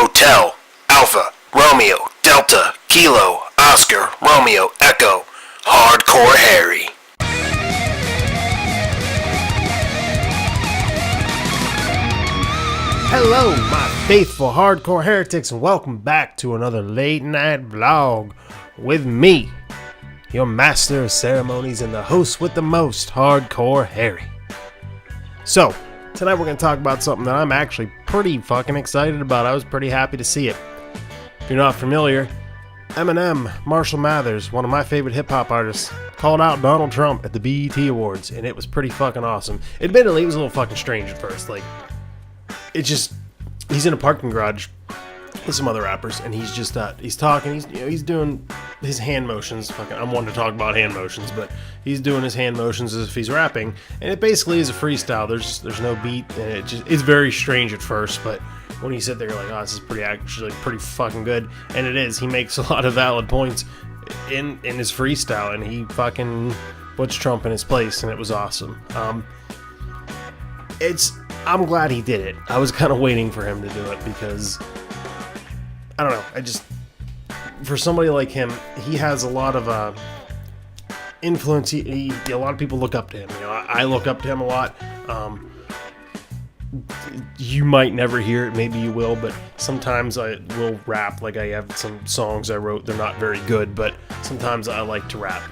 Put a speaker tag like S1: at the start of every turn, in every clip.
S1: Hotel, Alpha, Romeo, Delta, Kilo, Oscar, Romeo, Echo, Hardcore Harry.
S2: Hello, my faithful hardcore heretics, and welcome back to another late night vlog with me, your master of ceremonies and the host with the most, Hardcore Harry. So, tonight we're going to talk about something that I'm actually pretty fucking excited about. I was pretty happy to see it. If you're not familiar, Eminem, Marshall Mathers, one of my favorite hip-hop artists, called out Donald Trump at the BET Awards, and it was pretty fucking awesome. Admittedly, it was a little fucking strange at first, he's in a parking garage with some other rappers, and he's just he's talking, he's doing his hand motions. Fucking, I'm one to talk about hand motions, but he's doing his hand motions as if he's rapping, and it basically is a freestyle. There's no beat, and it's very strange at first, but when you sit there, you're like, oh, this is pretty fucking good, and it is. He makes a lot of valid points in his freestyle, and he fucking puts Trump in his place, and it was awesome. I'm glad he did it. I was kind of waiting for him to do it because, I don't know, for somebody like him, he has a lot of influence. A lot of people look up to him. I look up to him a lot. You might never hear it, maybe you will, but sometimes I will rap. Like, I have some songs I wrote, they're not very good, but sometimes I like to rap.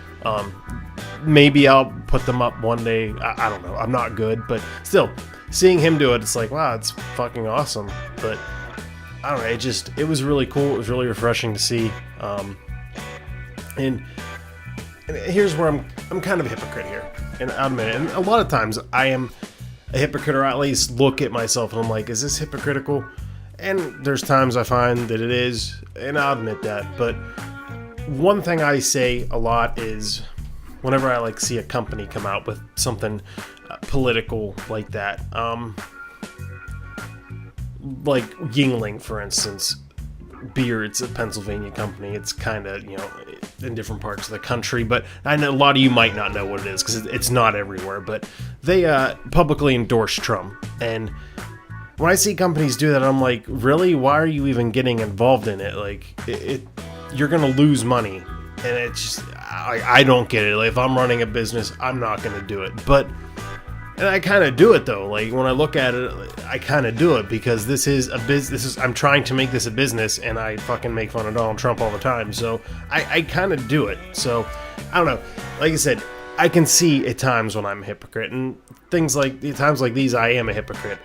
S2: Maybe I'll put them up one day. I don't know. I'm not good, but still, seeing him do it, it's like, wow, it's fucking awesome. But I don't know. It was really cool. It was really refreshing to see. And here's where I'm kind of a hypocrite here, and I'll admit it. And a lot of times I am a hypocrite, or at least look at myself and I'm like, is this hypocritical? And there's times I find that it is, and I'll admit that. But one thing I say a lot is, whenever I see a company come out with something political like that, like Yingling, for instance, beer, it's a Pennsylvania company. It's kind of, in different parts of the country, but I know a lot of you might not know what it is because it's not everywhere, but they publicly endorse Trump. And when I see companies do that, I'm like, really? Why are you even getting involved in it? You're going to lose money. And it's just, I don't get it. If I'm running a business, I'm not going to do it. And I kind of do it though. When I look at it, I kind of do it because this is a business. I'm trying to make this a business, and I fucking make fun of Donald Trump all the time. So I kind of do it. So I don't know. Like I said, I can see at times when I'm a hypocrite, and times like these, I am a hypocrite.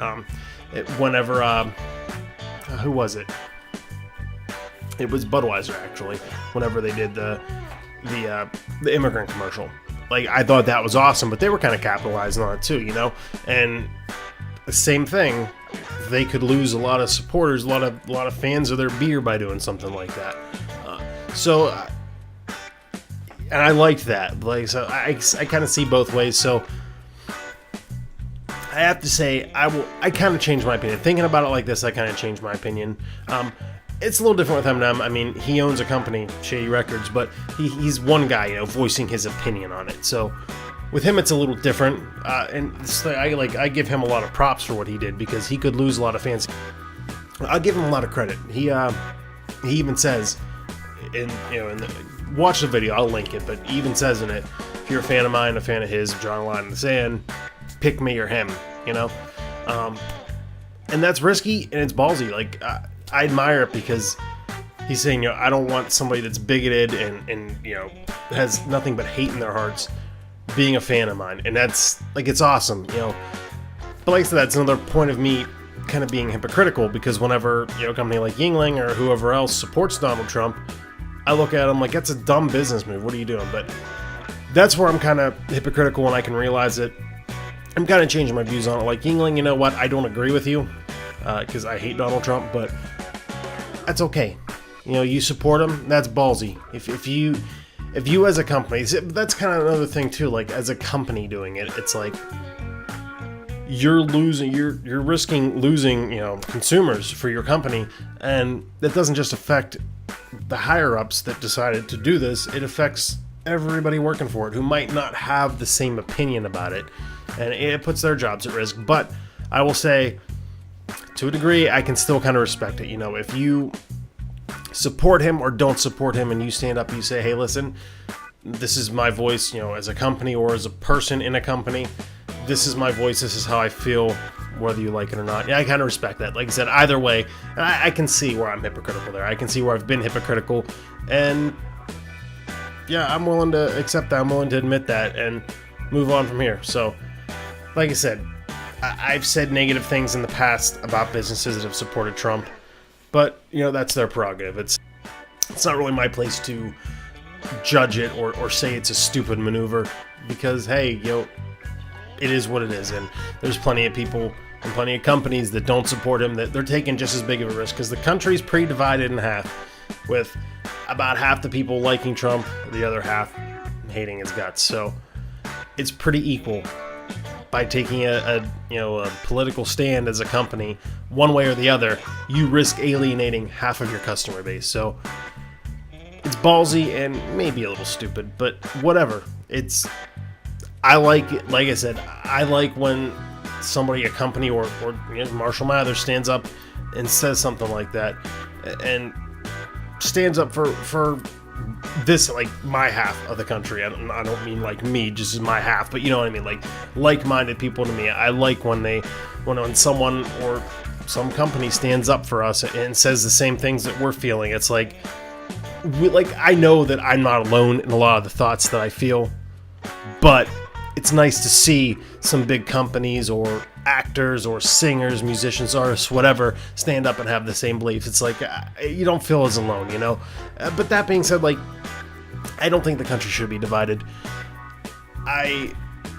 S2: Whenever who was it? It was Budweiser, actually. Whenever they did the immigrant commercial. I thought that was awesome, but they were kind of capitalizing on it too, And the same thing, they could lose a lot of supporters, a lot of fans of their beer by doing something like that. And I liked that. So I kind of see both ways. So I have to say, I kind of changed my opinion. Thinking about it like this, I kind of changed my opinion. It's a little different with Eminem. I mean, he owns a company, Shady Records, but he's one guy, voicing his opinion on it. So with him, it's a little different. And I give him a lot of props for what he did because he could lose a lot of fans. I'll give him a lot of credit. He even says, watch the video. I'll link it, but he even says in it, if you're a fan of mine, a fan of his, drawing a line in the sand, pick me or him. And that's risky and it's ballsy. I admire it because he's saying, I don't want somebody that's bigoted and has nothing but hate in their hearts being a fan of mine. And that's, it's awesome, But like I said, that's another point of me kind of being hypocritical because whenever, a company like Yingling or whoever else supports Donald Trump, I look at him like, that's a dumb business move. What are you doing? But that's where I'm kind of hypocritical when I can realize it. I'm kind of changing my views on it. Like Yingling, you know what? I don't agree with you because I hate Donald Trump, but that's okay. You support him. That's ballsy. If you as a company, that's kind of another thing too. As a company doing it, it's like you're risking losing, consumers for your company, and that doesn't just affect the higher ups that decided to do this. It affects everybody working for it who might not have the same opinion about it, and it puts their jobs at risk. But I will say, to a degree, I can still kind of respect it. You know, if you support him or don't support him and you stand up and you say, hey, listen, this is my voice, you know, as a company or as a person in a company, this is my voice, this is how I feel, whether you like it or not. Yeah, I kind of respect that. Like I said, either way, I can see where I'm hypocritical there. I can see where I've been hypocritical, and yeah, I'm willing to accept that. I'm willing to admit that and move on from here. So, like I said, I've said negative things in the past about businesses that have supported Trump, but, you know, that's their prerogative. It's not really my place to judge it or say it's a stupid maneuver, because, hey, you know, it is what it is, and there's plenty of people and plenty of companies that don't support him, that they're taking just as big of a risk, because the country's pretty divided in half, with about half the people liking Trump, the other half hating his guts. So it's pretty equal. By taking a political stand as a company, one way or the other, you risk alienating half of your customer base. So it's ballsy and maybe a little stupid, but whatever. I like it. Like I said, I like when somebody, a company, or you know, Marshall Mathers stands up and says something like that, and stands up for this, like, my half of the country. I don't mean like me, just as my half, but you know what I mean, like like-minded people to me. I like when someone or some company stands up for us and says the same things that we're feeling. It's like I know that I'm not alone in a lot of the thoughts that I feel, but it's nice to see some big companies or actors or singers, musicians, artists, whatever, stand up and have the same beliefs. It's like, you don't feel as alone, you know? But that being said, like, I don't think the country should be divided. I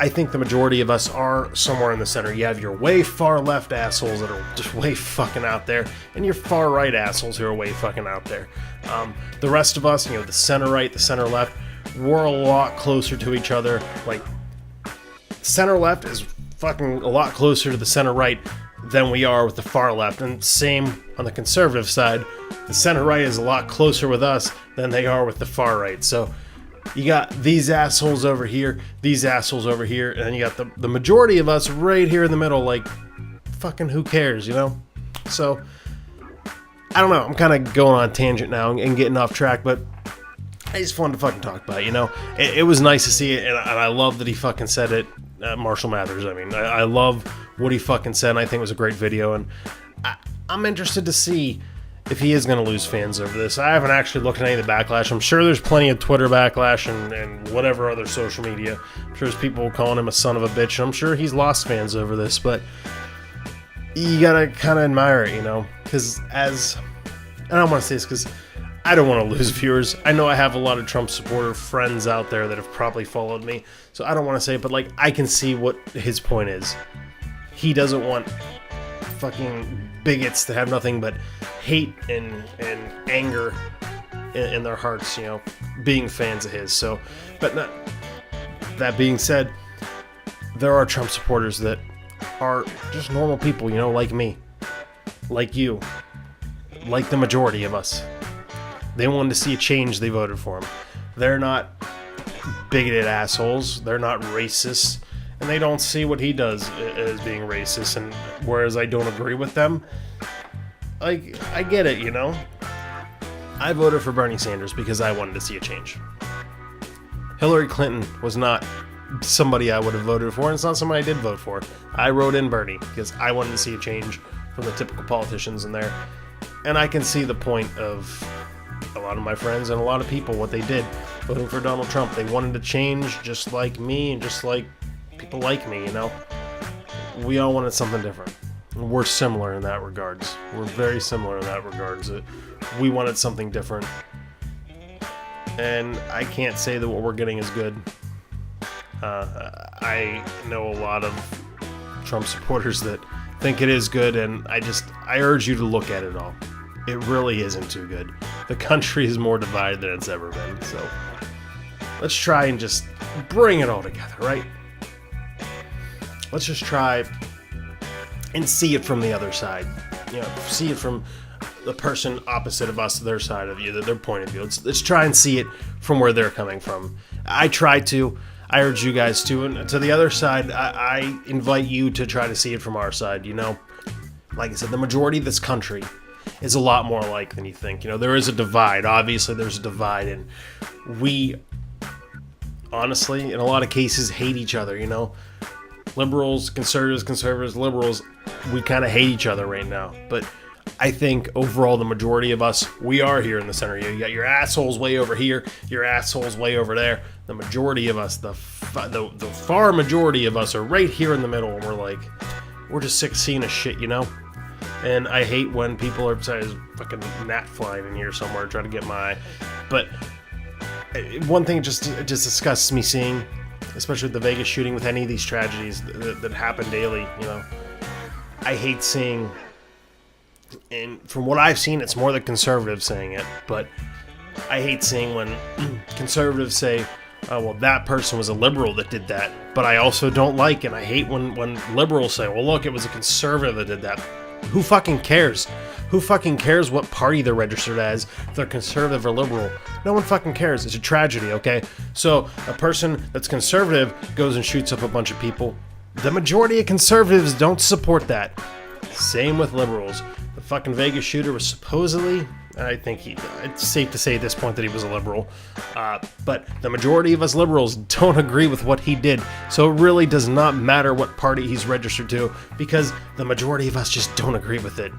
S2: think the majority of us are somewhere in the center. You have your way far left assholes that are just way fucking out there, and your far right assholes who are way fucking out there. The rest of us, you know, the center right, the center left, we're a lot closer to each other. Like, center left is fucking a lot closer to the center right than we are with the far left, and same on the conservative side. The center right is a lot closer with us than they are with the far right. So you got these assholes over here, these assholes over here, and then you got the majority of us right here in the middle. Like, fucking who cares, you know? So I don't know, I'm kind of going on a tangent now and getting off track, but I just wanted to fucking talk about it, you know? It was nice to see it, and I love that he fucking said it. Marshall Mathers, I mean, I love what he fucking said, and I think it was a great video, and I'm interested to see if he is going to lose fans over this. I haven't actually looked at any of the backlash. I'm sure there's plenty of Twitter backlash and whatever other social media. I'm sure there's people calling him a son of a bitch. I'm sure he's lost fans over this, but you gotta kind of admire it, you know? Because I don't want to say this because I don't want to lose viewers. I know I have a lot of Trump supporter friends out there that have probably followed me, so I don't want to say it, but, like, I can see what his point is. He doesn't want fucking bigots to have nothing but hate and anger in their hearts, you know, being fans of his. So, but not, that being said, there are Trump supporters that are just normal people, you know, like me, like you, like the majority of us. They wanted to see a change, they voted for him. They're not bigoted assholes, they're not racist, and they don't see what he does as being racist. And whereas I don't agree with them, like, I get it, you know? I voted for Bernie Sanders because I wanted to see a change. Hillary Clinton was not somebody I would have voted for, and it's not somebody I did vote for. I wrote in Bernie because I wanted to see a change from the typical politicians in there. And I can see the point of a lot of my friends and a lot of people, what they did voting for Donald Trump. They wanted to change just like me and just like people like me, you know? We all wanted something different. We're similar in that regards. We're very similar in that regards. We wanted something different. And I can't say that what we're getting is good. I know a lot of Trump supporters that think it is good, and I urge you to look at it all. It really isn't too good. The country is more divided than it's ever been, so let's try and just bring it all together, right? Let's just try and see it from the other side. You know, see it from the person opposite of us, their side of you, their point of view. Let's try and see it from where they're coming from. I try to. I urge you guys to. And to the other side, I invite you to try to see it from our side, you know? like I said, the majority of this country is a lot more alike than you think. You know, there is a divide. Obviously, there's a divide, and we honestly, in a lot of cases, hate each other. You know, liberals, conservatives, liberals, we kind of hate each other right now. But I think overall, the majority of us, we are here in the center. You got your assholes way over here, your assholes way over there. The majority of us, the far majority of us, are right here in the middle, and we're just sick of seeing this shit, you know. And I hate when people are besides fucking gnat flying in here somewhere trying to get my. But one thing it just disgusts me seeing, especially with the Vegas shooting, with any of these tragedies that happen daily. You know, I hate seeing. And from what I've seen, it's more the conservatives saying it, but I hate seeing when conservatives say, oh, well, that person was a liberal that did that, but I also don't like, and I hate when liberals say, well, look, it was a conservative that did that. Who fucking cares? Who fucking cares what party they're registered as, if they're conservative or liberal? No one fucking cares. It's a tragedy, okay? So a person that's conservative goes and shoots up a bunch of people. The majority of conservatives don't support that. Same with liberals. The fucking Vegas shooter was supposedly, I think it's safe to say at this point that he was a liberal, but the majority of us liberals don't agree with what he did, so it really does not matter what party he's registered to, because the majority of us just don't agree with it.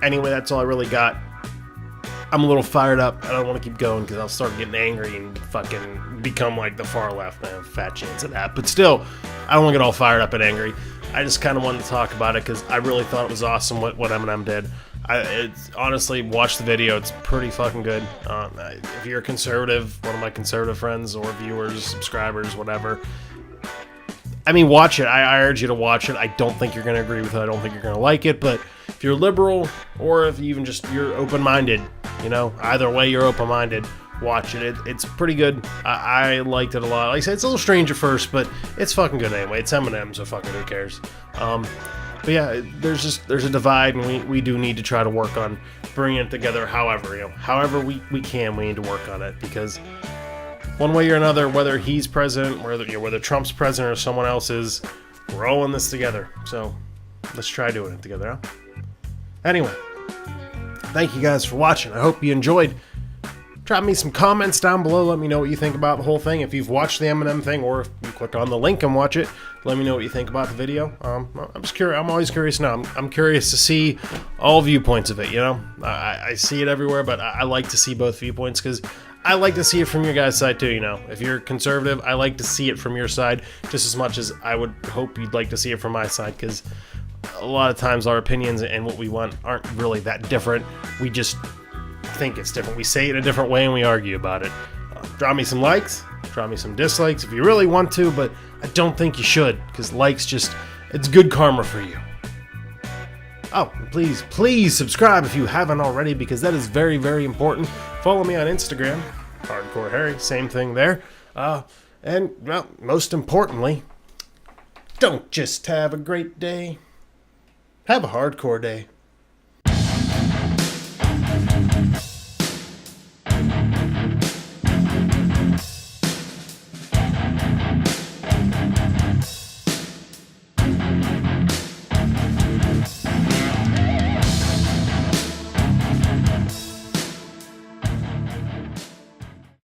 S2: Anyway, that's all I really got. I'm a little fired up. I don't want to keep going because I'll start getting angry and fucking become like the far left. I have a fat chance of that, but still, I don't want to get all fired up and angry. I just kind of wanted to talk about it because I really thought it was awesome what Eminem did. Honestly, watch the video. It's pretty fucking good. If you're a conservative, one of my conservative friends or viewers, subscribers, whatever, I mean, watch it. I urge you to watch it. I don't think you're going to agree with it. I don't think you're going to like it. But if you're liberal or if you even just you're open-minded, you know, either way you're open-minded, watch it. It's pretty good. I liked it a lot. Like I said, it's a little strange at first, but it's fucking good anyway. It's Eminem, so fucking who cares? But yeah, there's a divide, and we do need to try to work on bringing it together. However we can, we need to work on it, because one way or another, whether he's president, whether Trump's president or someone else is, we're all in this together. So let's try doing it together, huh? Anyway, thank you guys for watching. I hope you enjoyed. Drop me some comments down below. Let me know what you think about the whole thing. If you've watched the Eminem thing, or if you click on the link and watch it, let me know what you think about the video. I'm just curious. I'm always curious now. I'm curious to see all viewpoints of it. You know, I see it everywhere, but I like to see both viewpoints because I like to see it from your guys' side too. You know, if you're conservative, I like to see it from your side just as much as I would hope you'd like to see it from my side, because a lot of times our opinions and what we want aren't really that different. We just think it's different. We say it in a different way and we argue about it. Drop me some likes, drop me some dislikes if you really want to, but I don't think you should, because likes it's good karma for you. Oh, please subscribe if you haven't already, because that is very, very important. Follow me on Instagram, Hardcore Harry, same thing there. And, well, most importantly, don't just have a great day, have a hardcore day.